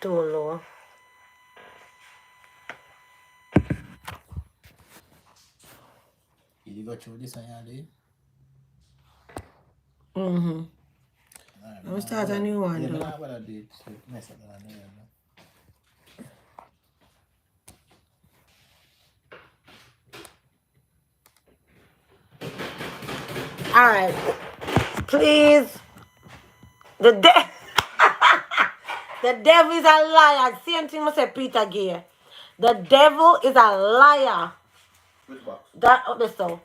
too low. You go through this one, yeah, Mm-hmm. Let's start a new one, though. Alright. Please. The devil is a liar. Same thing must say Peter Gay. The devil is a liar. Which box? That up the so.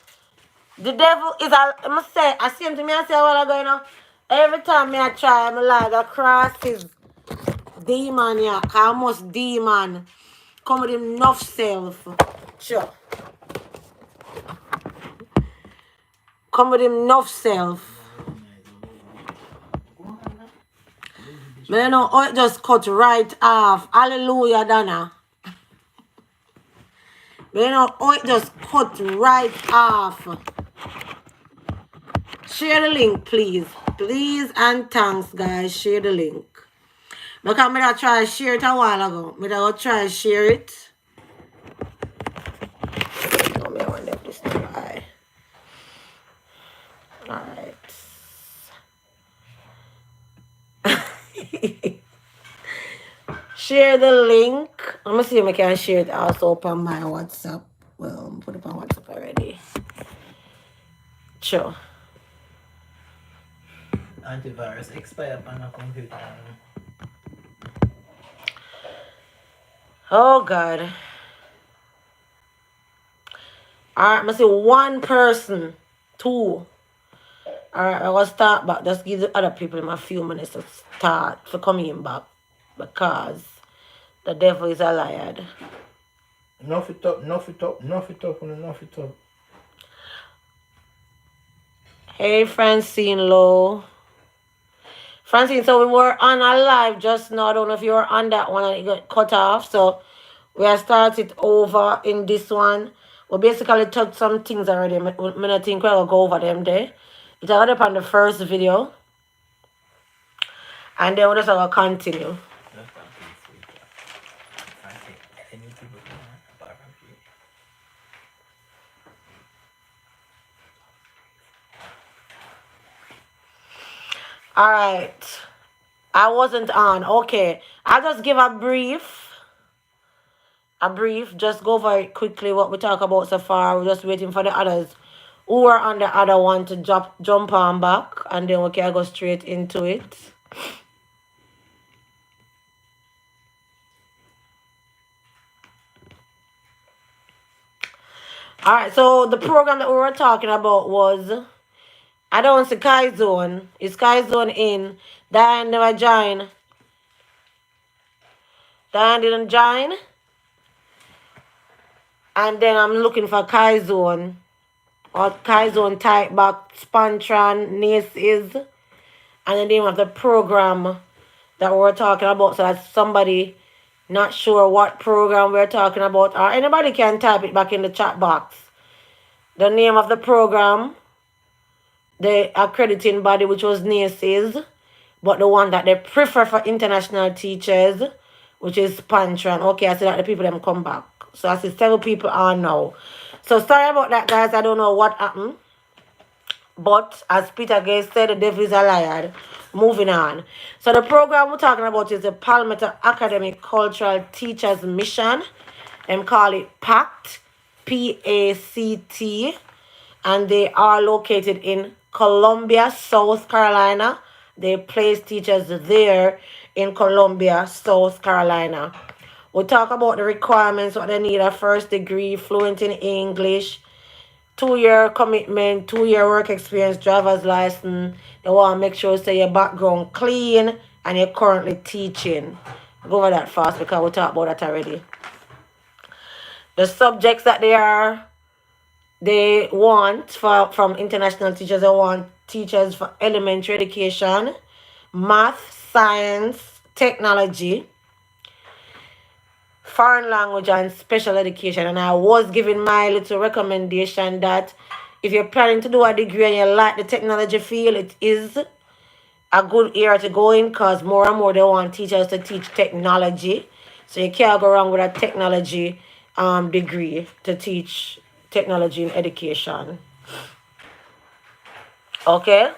The devil is a I must say I same thing me I say a while ago, you know. Every time me I try, I'm like across his demon, yeah. Almost demon. Come with him enough self. Sure. Come with him enough self. Man, you know, oh, it just cut right off. Hallelujah, Donna. Man, you know, oh, it just cut right off. Share the link, please. Please and thanks, guys. Share the link. Because I try to share it a while ago. I go try to share it. No, I want to this try. Alright. Share the link. I'm going to see if I can share it also up on my WhatsApp. Well, I'm put it on WhatsApp already. Sure. Antivirus expire on a computer. Oh, God. Alright, I'm going to see one person. Two. Alright, I will start back. Just give the other people a few minutes to start for coming back. Because the devil is a liar. Enough it up. Hey, Francine Low. Francine, so we were on a live just now. I don't know if you were on that one and it got cut off. So we have started over in this one. We basically touched some things already. I don't think we'll go over them there. It's already up on the first video. And then we're just going to continue. All right. I wasn't on. Okay. I'll just give a brief. Just go over it quickly what we talk about so far. We're just waiting for the others who are on the other one to jump on back. And then we can go straight into it. All right. So the program that we were talking about was... I don't see Kai Zone. Is Kai Zone in? Diane never join. Diane didn't join. And then I'm looking for Kai Zone. Or Kai Zone type back. Spantran, Nace is. And the name of the program that we're talking about. So that somebody not sure what program we're talking about. Or anybody can type it back in the chat box. The name of the program. The accrediting body, which was NACES, but the one that they prefer for international teachers, which is Pantran. Okay, I see that the people them come back. So I see several people on now. So sorry about that, guys. I don't know what happened. But as Peter Gay said, the devil is a liar. Moving on. So the program we're talking about is the Palmetto Academic Cultural Teachers Mission. Them call it PACT. P-A-C-T. And they are located in Columbia, South Carolina. They place teachers there in Columbia, South Carolina. We'll talk about the requirements, what they need: a first degree, fluent in English, 2-year commitment, 2-year work experience, driver's license. They want to make sure say your background clean and you're currently teaching. I'll go over that fast because we'll talk about that already. The subjects that they want from international teachers, they want teachers for elementary education, math, science, technology, foreign language, and special education. And I was giving my little recommendation that if you're planning to do a degree and you like the technology field, it is a good year to go in because more and more they want teachers to teach technology. So you can't go wrong with a technology degree to teach technology in education. Okay.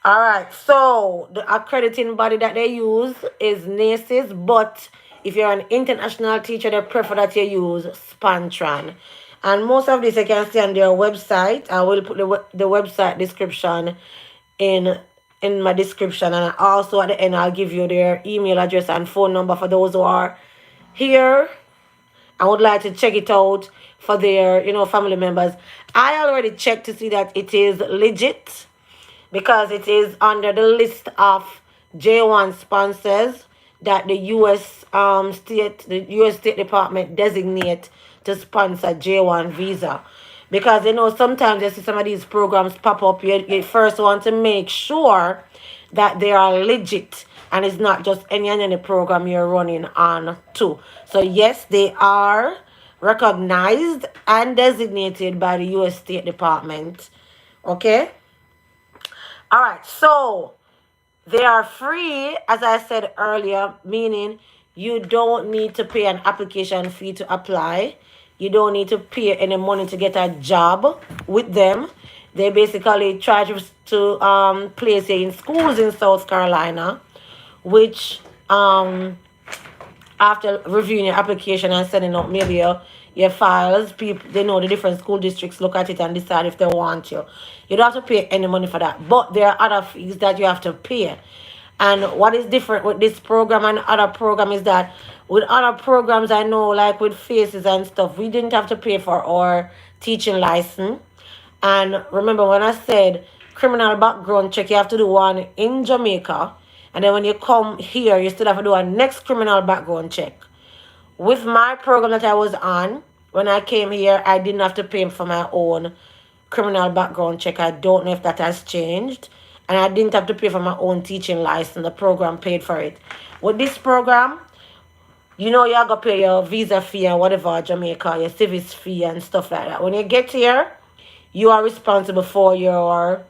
All right. So the accrediting body that they use is NACES, but if you're an international teacher, they prefer that you use Spantran. And most of this you can see on their website. I will put the website description in my description, and also at the end I'll give you their email address and phone number for those who are here I would like to check it out for their family members. I already checked to see that it is legit because it is under the list of J1 sponsors that the US State Department designate to sponsor J1 visa. Because sometimes you see some of these programs pop up, you first want to make sure that they are legit and it's not just any program you're running on too. So yes, they are recognized and designated by the US State Department. Okay. All right, so they are free, as I said earlier, meaning you don't need to pay an application fee to apply. You don't need to pay any money to get a job with them. They basically try to place you in schools in South Carolina, which after reviewing your application and sending out maybe your files, people they know the different school districts look at it and decide if they want you. You don't have to pay any money for that. But there are other fees that you have to pay. And what is different with this program and other program is that with other programs I know, like with faces and stuff, we didn't have to pay for our teaching license. And remember when I said criminal background check, you have to do one in Jamaica. And then when you come here, you still have to do a next criminal background check. With my program that I was on, when I came here, I didn't have to pay for my own criminal background check. I don't know if that has changed. And I didn't have to pay for my own teaching license. The program paid for it. With this program, you have to pay your visa fee and whatever, Jamaica, your civis fee and stuff like that. When you get here, you are responsible for your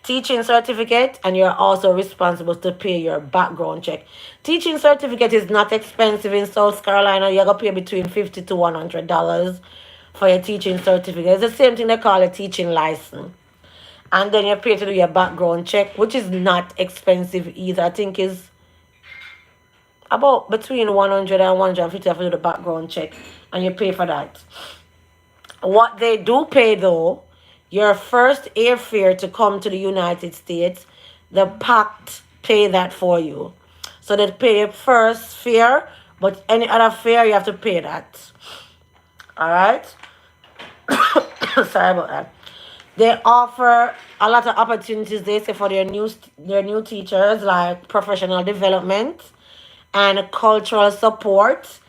teaching certificate, and you're also responsible to pay your background check. Teaching certificate is not expensive in South Carolina. You're going to pay between $50 to $100 for your teaching certificate. It's the same thing they call a teaching license. And then you pay to do your background check, which is not expensive either. I think is about between $100 and $150 for the background check, and you pay for that. What they do pay though, your first airfare to come to the United States, the PACT pay that for you. So they pay your first fare, but any other fare you have to pay that. All right. Sorry about that. They offer a lot of opportunities, they say, for their new teachers, like professional development and cultural support.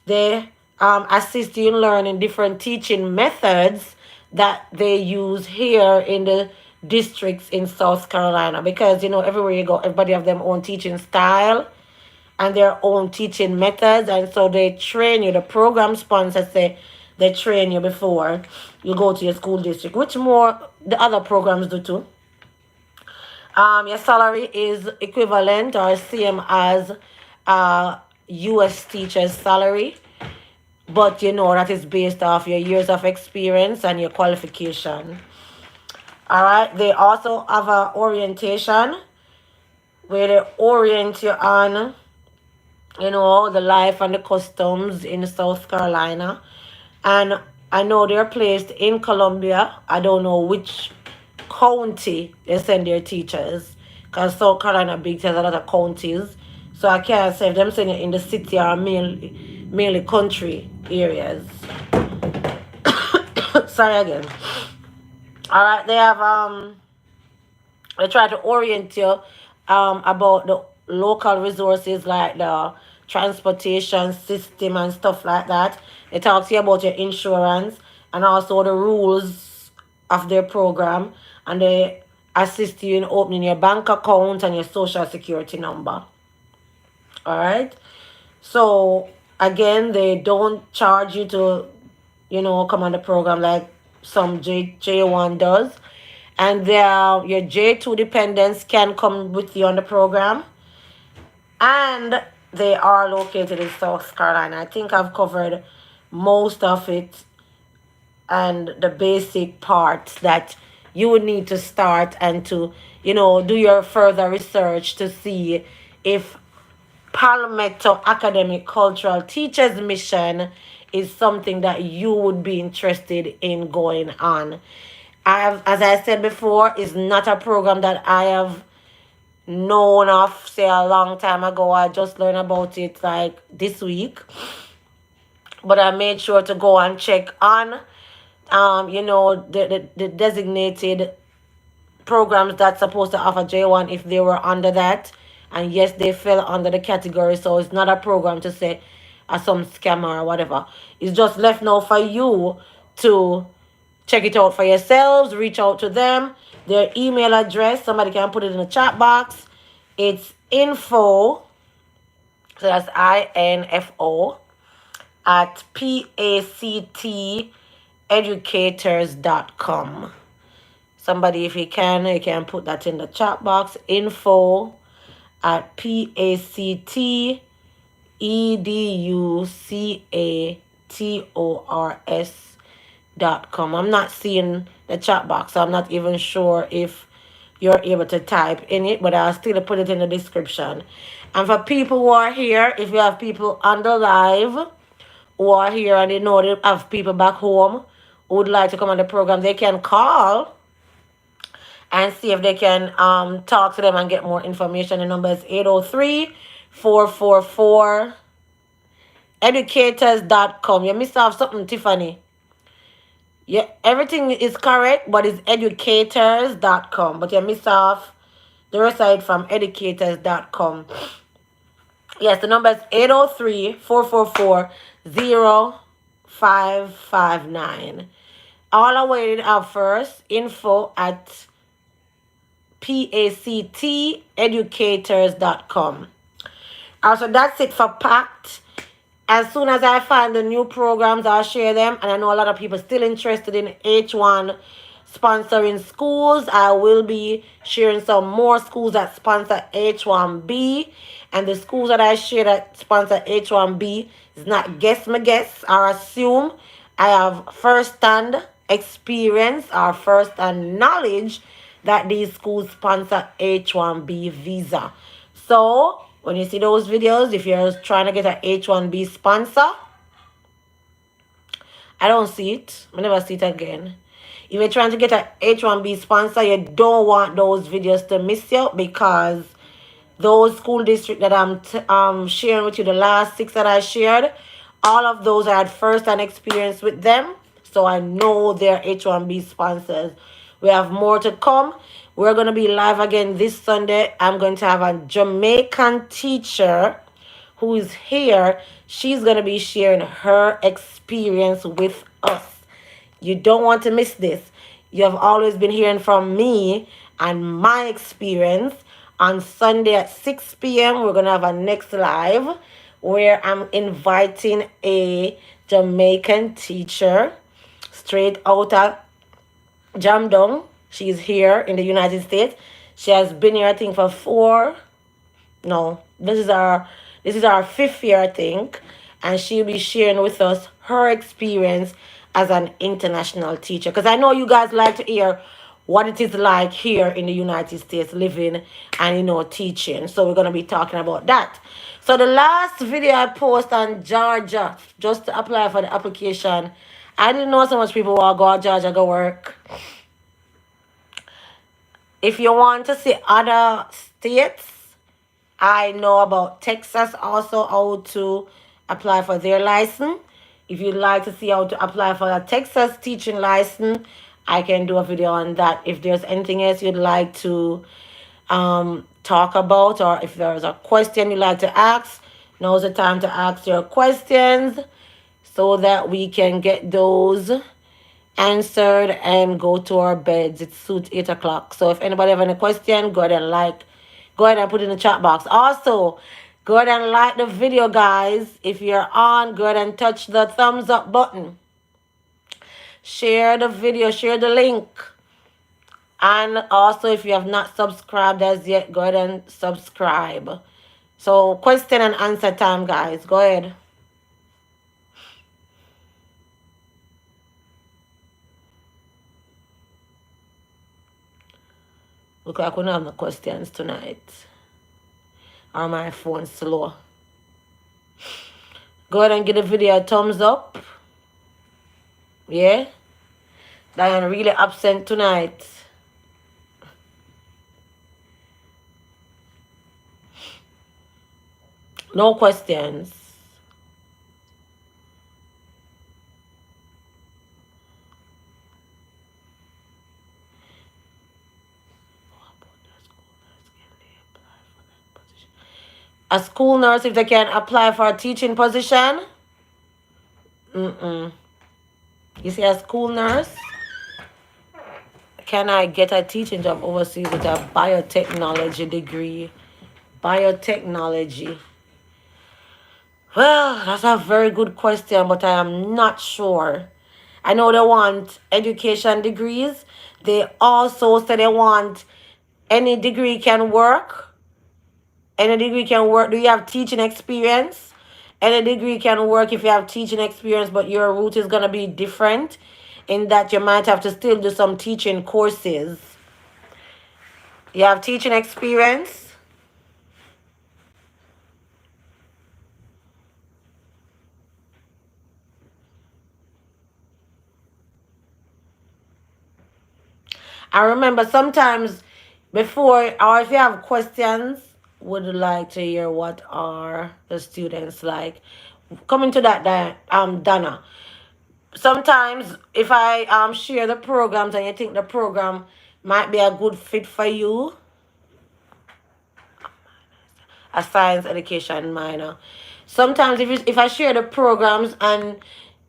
They assist you in learning different teaching methods that they use here in the districts in South Carolina, because everywhere you go, everybody have their own teaching style and their own teaching methods, and so they train you. The program sponsors say they train you before you go to your school district, which more the other programs do too. Your salary is equivalent or same as US teacher's salary, but that is based off your years of experience and your qualification. All right. They also have an orientation where they orient you on, the life and the customs in South Carolina. And I know they're placed in Columbia. I don't know which county they send their teachers, because South Carolina big, there's a lot of counties. So I can't say if them sending it in the city or mainly country areas. Sorry again. All right, they have they try to orient you about the local resources like the transportation system and stuff like that. They talk to you about your insurance and also the rules of their program, and they assist you in opening your bank account and your social security number. All right. So again, they don't charge you to, come on the program like some J1 does. And your J2 dependents can come with you on the program. And they are located in South Carolina. I think I've covered most of it and the basic parts that you would need to start and to, do your further research to see if Palmetto Academic Cultural Teachers mission is something that you would be interested in going on. As I said before, is not a program that I have known of, say, a long time ago. I just learned about it like this week. But I made sure to go and check on, the designated programs that's supposed to offer J1 if they were under that. And yes, they fell under the category. So it's not a program to say some scammer or whatever. It's just left now for you to check it out for yourselves. Reach out to them. Their email address, somebody can put it in the chat box. It's info, so that's INFO, at PACTeducators.com. Somebody, if you can put that in the chat box. Info at PACTeducators.com. I'm not seeing the chat box, so I'm not even sure if you're able to type in it, but I'll still put it in the description. And for people who are here, if you have people on the live who are here and they know they have people back home who would like to come on the program, they can call and see if they can talk to them and get more information. The number is 803-444-educators.com. You missed off something, Tiffany. Yeah, everything is correct, but it's educators.com. But you missed off the rest of it from educators.com. Yes, the number is 803-444-0559. All I waited out first, info at PACTeducators.com. Also, that's it for PACT. As soon as I find the new programs, I'll share them. And I know a lot of people still interested in H1 sponsoring schools. I will be sharing some more schools that sponsor H1B. And the schools that I share that sponsor H1B is not guess or assume. I have first-hand experience or first-hand knowledge that these schools sponsor H1B visa. So when you see those videos, if you're trying to get an H1B sponsor, I don't see it. I never see it again. If you're trying to get an H1B sponsor, you don't want those videos to miss you, because those school districts that I'm sharing with you, the last 6 that I shared, all of those I had first-hand experience with them. So I know they're H1B sponsors. We have more to come. We're going to be live again this Sunday. I'm going to have a Jamaican teacher who is here. She's going to be sharing her experience with us. You don't want to miss this. You have always been hearing from me and my experience. On Sunday at 6 p.m., we're going to have a next live where I'm inviting a Jamaican teacher straight out of Jamdong. She's here in the United States. She has been here, I think, for this is our 5th year, I think. And she'll be sharing with us her experience as an international teacher. Because I know you guys like to hear what it is like here in the United States living and, teaching. So we're going to be talking about that. So the last video I posted on Georgia, just to apply for the application, I didn't know so much people want to go to Georgia, go work. If you want to see other states, I know about Texas also, how to apply for their license. If you'd like to see how to apply for a Texas teaching license, I can do a video on that. If there's anything else you'd like to talk about, or if there's a question you'd like to ask, now's the time to ask your questions so that we can get those answered and go to our beds. It suits 8 o'clock. So if anybody have any question, go ahead and put it in the chat box. Also, go ahead and like the video, guys. If you're on, go ahead and touch the thumbs up button. Share the video, share the link. And also, if you have not subscribed as yet, go ahead and subscribe. So, question and answer time, guys. Go ahead. Look, I couldn't have no questions tonight. Or my phone slow. Go ahead and give the video a thumbs up. Yeah? Diane really absent tonight. No questions. A school nurse, if they can apply for a teaching position? Mm-mm. You see, a school nurse? Can I get a teaching job overseas with a biotechnology degree? Biotechnology. Well, that's a very good question, but I am not sure. I know they want education degrees. They also say they want any degree can work. Any degree can work. Do you have teaching experience? Any degree can work if you have teaching experience, but your route is going to be different in that you might have to still do some teaching courses. You have teaching experience? I remember sometimes before, or if you have questions, would like to hear what are the students like. Coming to that, Donna. Sometimes if I share the programs and you think the program might be a good fit for you, a science education minor. Sometimes if I share the programs and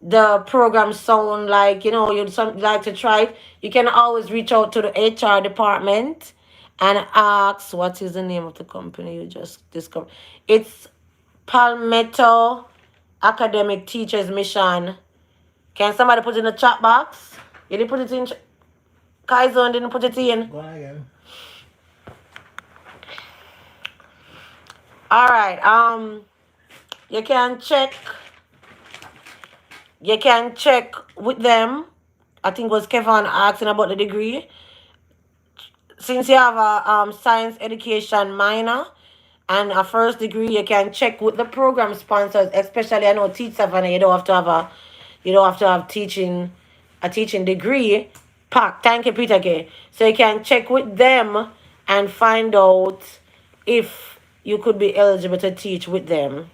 the programs sound like, you'd like to try it, you can always reach out to the HR department and ask what is the name of the company you just discovered. It's Palmetto Academic Teachers Mission. Can somebody put it in the chat box? You didn't put it in. Kaizon didn't put it in. Go on again. All right. You can check. You can check with them. I think it was Kevin asking about the degree. Since you have a science education minor and a first degree, you can check with the program sponsors. Especially, I know Teach Savannah, you don't have to have a teaching degree. PACT. Thank you, Peter K. So you can check with them and find out if you could be eligible to teach with them.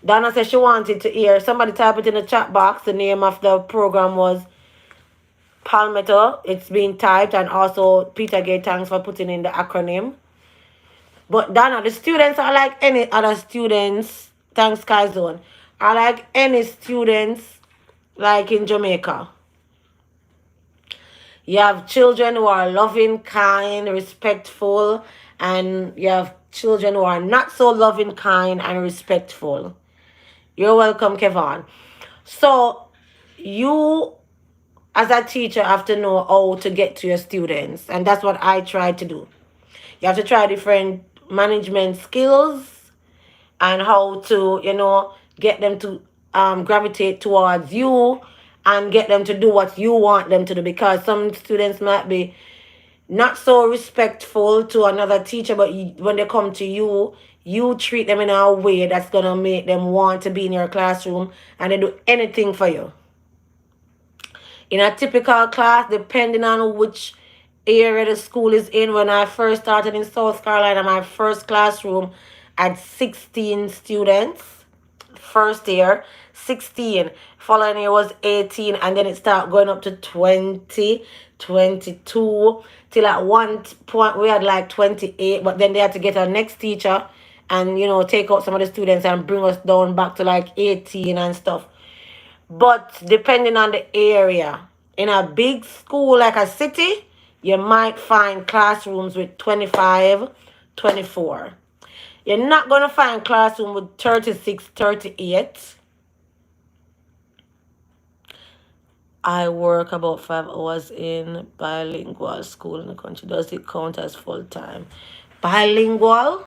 Donna said she wanted to hear. Somebody type it in the chat box. The name of the program was Palmetto. It's being typed. And also, Peter Gay, thanks for putting in the acronym. But Donna, the students are like any other students. Thanks, Kaizone. Are like any students like in Jamaica. You have children who are loving, kind, respectful. And you have children who are not so loving, kind, and respectful. You're welcome, Kevon. So, you, as a teacher, have to know how to get to your students. And that's what I try to do. You have to try different management skills and how to, get them to gravitate towards you and get them to do what you want them to do. Because some students might be not so respectful to another teacher, but when they come to you, you treat them in a way that's going to make them want to be in your classroom and they do anything for you. In a typical class, depending on which area the school is in, when I first started in South Carolina, my first classroom had 16 students. First year, 16. Following year was 18, and then it started going up to 20, 22, till at one point we had like 28, but then they had to get our next teacher and, take out some of the students and bring us down back to like 18 and stuff. But depending on the area, in a big school like a city, you might find classrooms with 25, 24. You're not going to find classroom with 36, 38. I work about 5 hours in bilingual school in the country. Does it count as full time? Bilingual?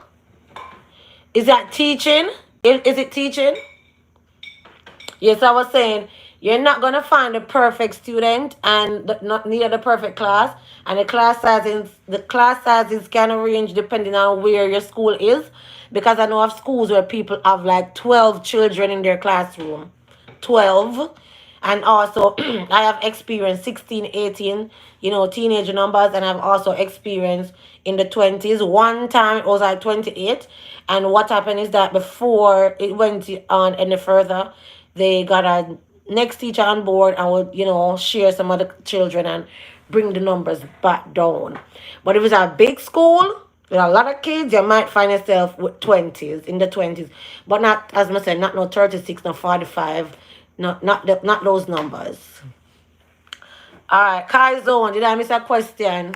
Is that teaching? Is it teaching? Yes, I was saying you're not gonna find the perfect student and not near the perfect class, and the class sizes can range depending on where your school is, because I know of schools where people have like 12 children in their classroom, 12, and also I have experienced 16, 18, teenage numbers, and I've also experienced in the 20s. One time it was like 28, and what happened is that before it went on any further, they got a next teacher on board and would, share some other children and bring the numbers back down. But if it's a big school with a lot of kids, you might find yourself with 20s, in the 20s. But not, as I said, not no 36, no 45, not those numbers. All right, Kai Zone, did I miss a question?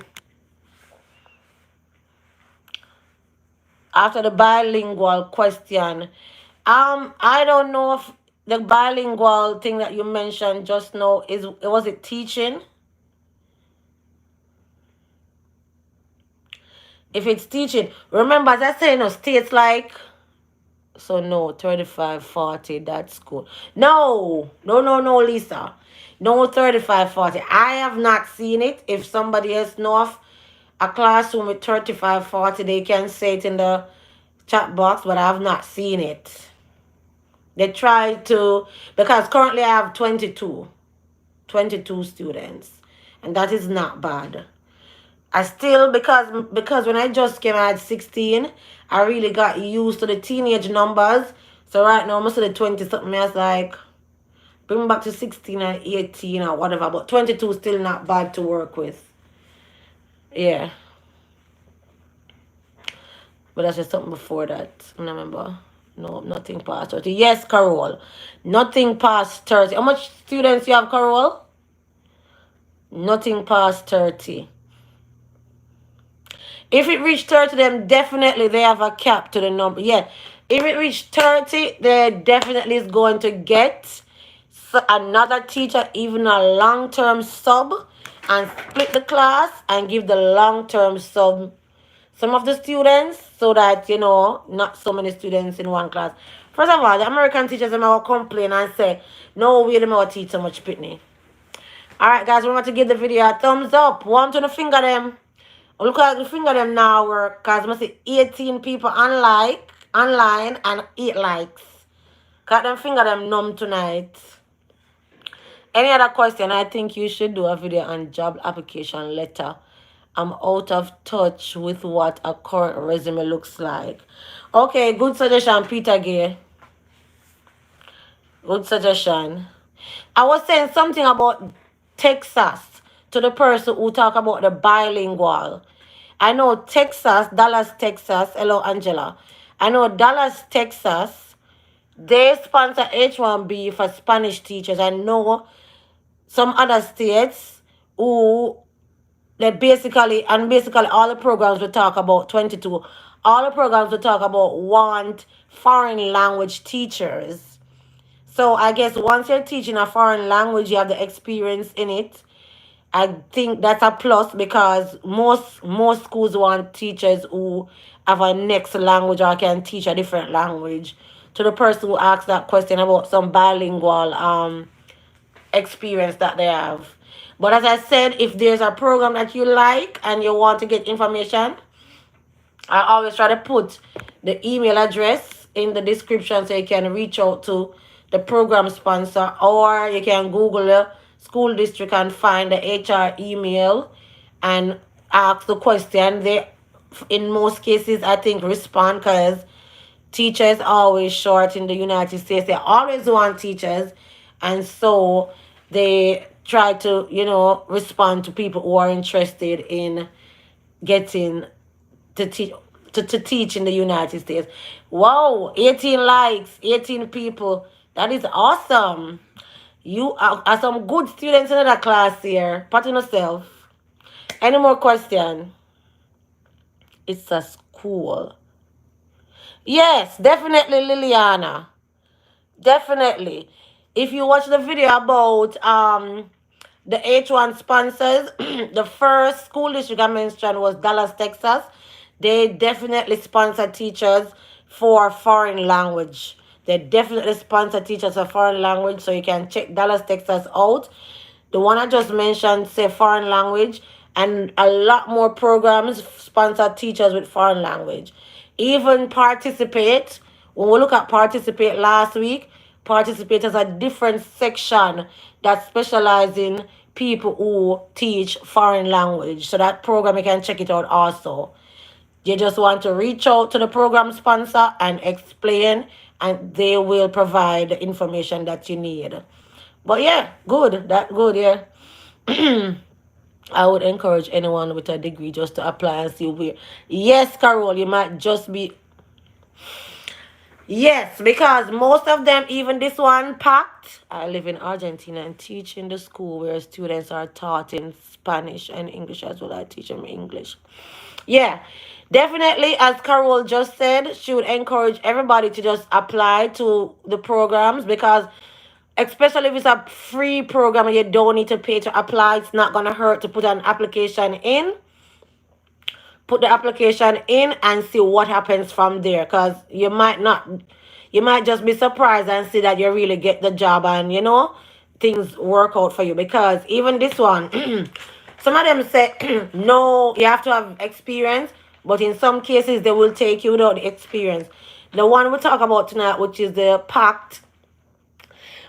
After the bilingual question, I don't know if the bilingual thing that you mentioned just now was it teaching? If it's teaching, remember as I say, states like, so no, 35, 40, that's cool. No, Lisa. No 35, 40. I have not seen it. If somebody else know of a classroom with 35, 40, they can say it in the chat box, but I have not seen it. They try to, because currently I have 22 students, and that is not bad. I still, because when I just came, I had 16. I really got used to the teenage numbers. So right now, most of the 20 something else, like, bring back to 16 and 18 or whatever. But 22 still not bad to work with. Yeah. But that's just something before that. I remember. No, nothing past 30. Yes, Carol. Nothing past 30. How much students you have, Carol? Nothing past 30. If it reached 30, then definitely they have a cap to the number. Yeah. If it reached 30, they definitely is going to get another teacher, even a long-term sub, and split the class and give the long-term sub some of the students, so that, not so many students in one class. First of all, the American teachers will complain and say, no, we don't teach so much Pitney. Alright, guys, remember to give the video a thumbs up. One to the finger them. Look at the finger them now work, because I see 18 people online and 8 likes. Got them finger them numb tonight. Any other question? I think you should do a video on job application letter. I'm out of touch with what a current resume looks like. Okay, good suggestion, Peter Gay. Good suggestion. I was saying something about Texas to the person who talk about the bilingual. I know Dallas, Texas. Hello, Angela. I know Dallas, Texas. They sponsor H1B for Spanish teachers. I know some other states who basically all the programs we talk about 22. All the programs we talk about want foreign language teachers. So I guess once you're teaching a foreign language, you have the experience in it. I think that's a plus, because most schools want teachers who have a next language or can teach a different language. To the person who asked that question about some bilingual experience that they have. But as I said, if there's a program that you like and you want to get information, I always try to put the email address in the description so you can reach out to the program sponsor, or you can Google the school district and find the HR email and ask the question. They, in most cases, I think, respond, because teachers are always short in the United States. They always want teachers, and so they try to, respond to people who are interested in getting to teach to teach in the United States. Wow, 18 likes, 18 people. That is awesome. You are some good students in the class here. Pat on yourself. Any more question? It's a school. Yes, definitely, Liliana. Definitely. If you watch the video about The H1 sponsors, the first school district I mentioned was Dallas, Texas. They definitely sponsor teachers for foreign language. They definitely sponsor teachers for foreign language, so you can check Dallas, Texas out. The one I just mentioned say foreign language, and a lot more programs sponsor teachers with foreign language. Even Participate, when we look at Participate last week, Participate has a different section that specializes in people who teach foreign language. So that program, you can check it out also. You just want to reach out to the program sponsor and explain, and they will provide the information that you need. But yeah, good. That good, yeah. I would encourage anyone with a degree just to apply and see where. Yes, Carol, you might just be. Yes, because most of them, even this one, PACT, I live in Argentina and teach in the school where students are taught in Spanish and English as well. I teach them English. Yeah, definitely, as Carol just said, she would encourage everybody to just apply to the programs because especially if it's a free program and you don't need to pay to apply, it's not going to hurt to put an application in. Put the application in and see what happens from there, because you might just be surprised and see that you really get the job and things work out for you. Because even this one, some of them say no, you have to have experience, but in some cases they will take you without the experience. The one we talk about tonight, which is the PACT,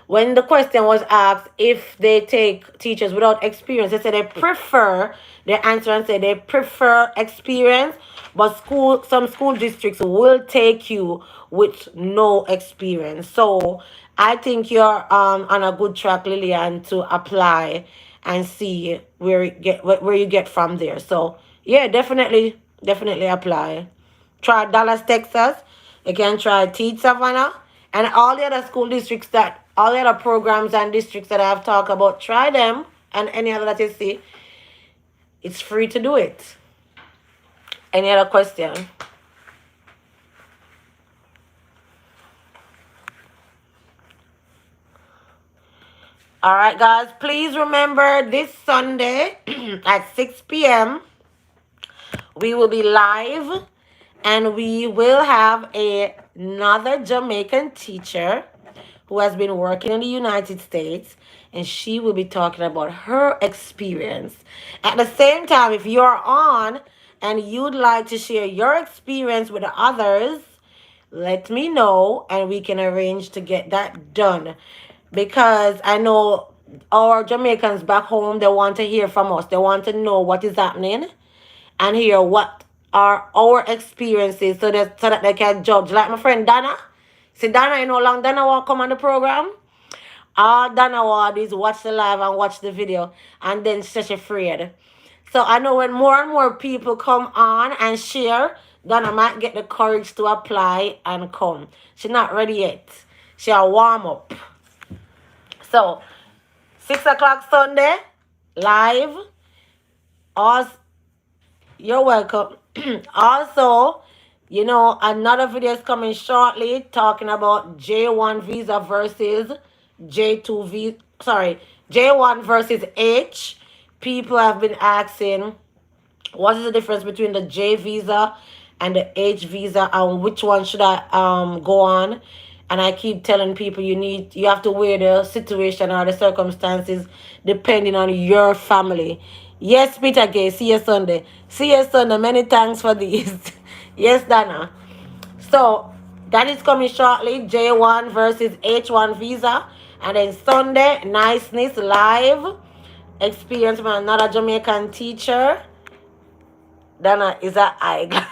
when the question was asked if they take teachers without experience, they said they prefer, they answer and say they prefer experience, but some school districts will take you with no experience. So I think you're on a good track, Lillian, to apply and see where you get from there. So yeah, definitely apply. Try Dallas, Texas. You can try Teach Savannah and all the other school districts all the other programs and districts that I've talked about. Try them and any other that you see. It's free to do it. Any other question? All right, guys. Please remember this Sunday at 6 p.m. we will be live and we will have another Jamaican teacher who has been working in the United States, and she will be talking about her experience. At the same time, if you're on and you'd like to share your experience with others, let me know and we can arrange to get that done. Because I know our Jamaicans back home, they want to hear from us. They want to know what is happening and hear what are our experiences so that they can judge. Like my friend Dana. See, Dana, long Dana will come on the program. All Dana will do is watch the live and watch the video and then she's afraid. So I know when more and more people come on and share, Dana might get the courage to apply and come. She's not ready yet. She'll warm up. So 6 o'clock Sunday, live. You're welcome. Also, another video is coming shortly talking about J1 visa versus J2 visa. Sorry, J1 versus H. People have been asking, what is the difference between the J visa and the H visa, and which one should I go on? And I keep telling people you have to weigh the situation or the circumstances depending on your family. Yes, Peter Gay, see you Sunday. See you Sunday. Many thanks for this. Yes, Dana. So that is coming shortly. J1 versus H1 visa. And then Sunday, Niceness Live. Experience from another Jamaican teacher. Dana is an eyeglass.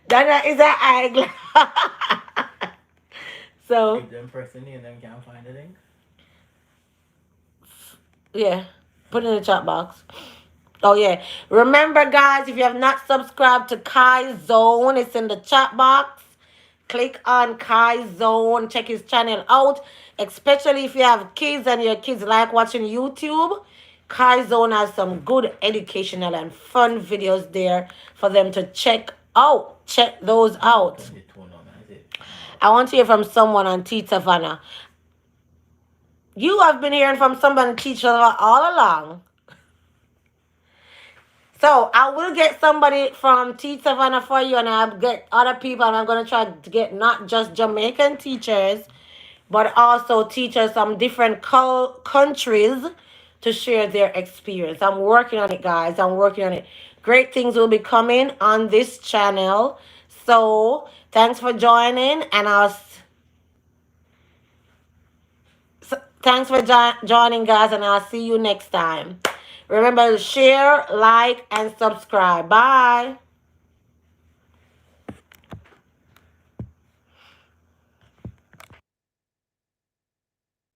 Dana is an eyeglass. So If them person in them can't find the link. Yeah, put it in the chat box. Oh yeah. Remember, guys, if you have not subscribed to Kai Zone, it's in the chat box. Click on Kai Zone. Check his channel out. Especially if you have kids and your kids like watching YouTube. Kai Zone has some good educational and fun videos there for them to check out. Check those out. I want to hear from someone on Tita Vanna. You have been hearing from somebody teacher all along. So I will get somebody from Teach Savannah for you, and I'll get other people, and I'm gonna try to get not just Jamaican teachers, but also teachers from different countries to share their experience. I'm working on it, guys. I'm working on it. Great things will be coming on this channel. So thanks for joining, and thanks for joining, guys, and I'll see you next time. Remember to share, like, and subscribe. Bye.